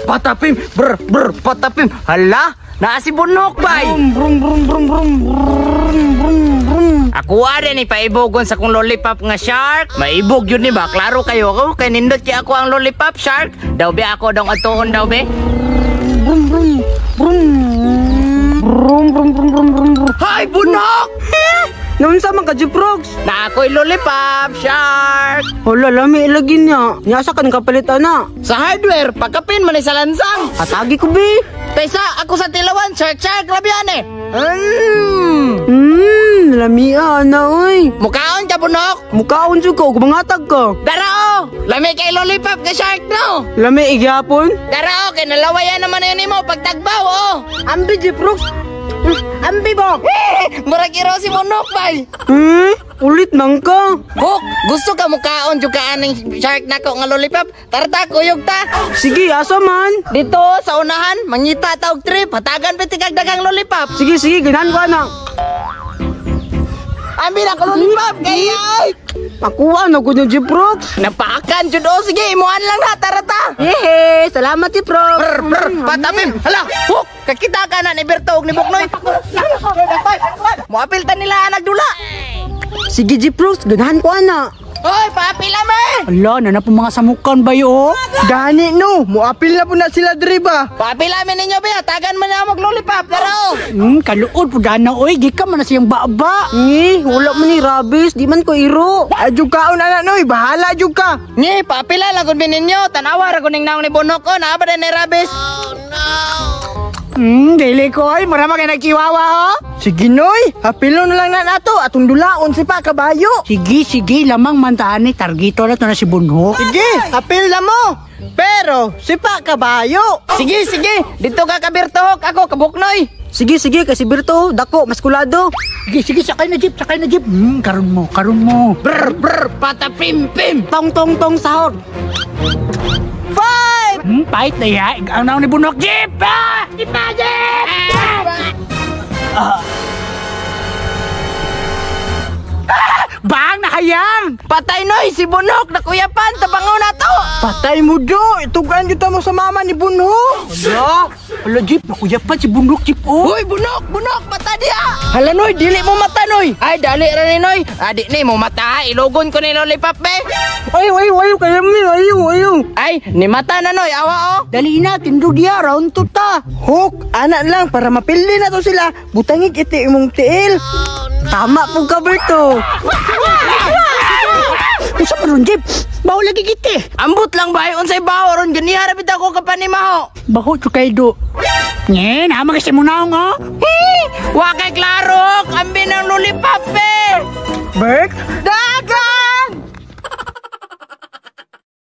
Patapim, patapim. Hala, naa si Bunok bay. Ako ada ni paibogon sa kong lollipop nga shark. Maibog yun ni ba? Klaro kayo ako. Kay nindot kaya ako ang lollipop shark. Daw be ako dong atuon daw be. Hay Bunok! Naunsa man ka Jiprox? Na ako'y lollipop shark. Hala, lami ilagi niya. Nyasa ka ng kapalit ana. Sa hardware, pagkapin man sa lansang. Atagi ko be. Kaysa ako sa tilawan, shark grabe yan eh. Lami ana oy. Mukaon ka Bunok. Mukaon jud ko, gumangatag ka. Darao, lami kay lollipop ka shark no. Lami igyapon. Darao, kay nalawayan naman yun mo pagtagbaw oh. Ambi Jiprox. Ambi ba? Murag iro si Bunok bay. Ulit nang ka. Buk, gusto ka mukaon jud ka aning shark nako nga lollipop? Tarta kuyog ta. Sige, asa man? Dito sa unahan, mangita taog trip, hatagan pitikag dagang lollipop. Sige, ganahan ko ana. Ambil ako lollipop kaya. Pakuan ako ng Jiprox. Napakan jud o sige, imuan lang na tarata. Hehe, salamat Jiprox. Patapim. Hala, huk, kakita ka na ni Berto ug ni Buknoy. Moapil ta nila nagdula. Sige Jiprox, ganahan ko ana. Hoy, paapila me. Ala, na po mga samukan ba yo? Gani no, muapil na po na sila diri ba? Paapila me ninyo ba, tagan man na mag lollipop daro. Kaluod po dana oy, gika man na siyang baba. Wala man ni rabis, di man ko iro. Adyo kaon ana noy, bahala adyo ka. Ni, paapila lang gud ninyo, tanawa ra gud ning naong ni Bunok ko, naa ba ni rabis? Dili ko ay, marama kayo nagkiwawa ho. Sige noy, hapilo na lang na nato, atong dulaon si pa kabayo. Sige, lamang mantaan ni targito na to na si Bunho. Sige, hapil na mo. Pero, si pa kabayo. Sige, dito ka Berto, ako kabuknoy. Sige, kasi Berto, dako, maskulado. Sige, sakay na jeep. Karon mo. Patapim. Tong sahod. 5! Pahit na ya, ang naong ni Bunok. Jeep! Jeep! Bang na hayang! Patay noy, si Bunok, nakuyapan, tabangaw na to! Patay mo do! Itugan kita mo sa mama ni Bunok! Hala, Jeep, nakuyapan si Bunok, Jeep, oh! Uy, Bunok, patay dia! Hala noy, dili mo mata noy! Ay, dali ra ni noy! Adik ni mo mata, ilogon ko ni lollipop be! Ayaw, kaya mo, ayaw! Ay, ni mata na noy, awa oh! Dali na, tindo dia, round to ta! Hook, anak lang, para mapili na to sila, butangig iti imong tiil! Tama po ka, Berto! Usa pa ron, Jeep? Baho lagi kiti. Ambot lang ba? Unsay baho ron? Ganihara bit ako kapanimaho. Baho chukay do. Ngen, hama kasi mo naong, oh. Wakay klaro. Kambi ng lollipop, eh. Bert?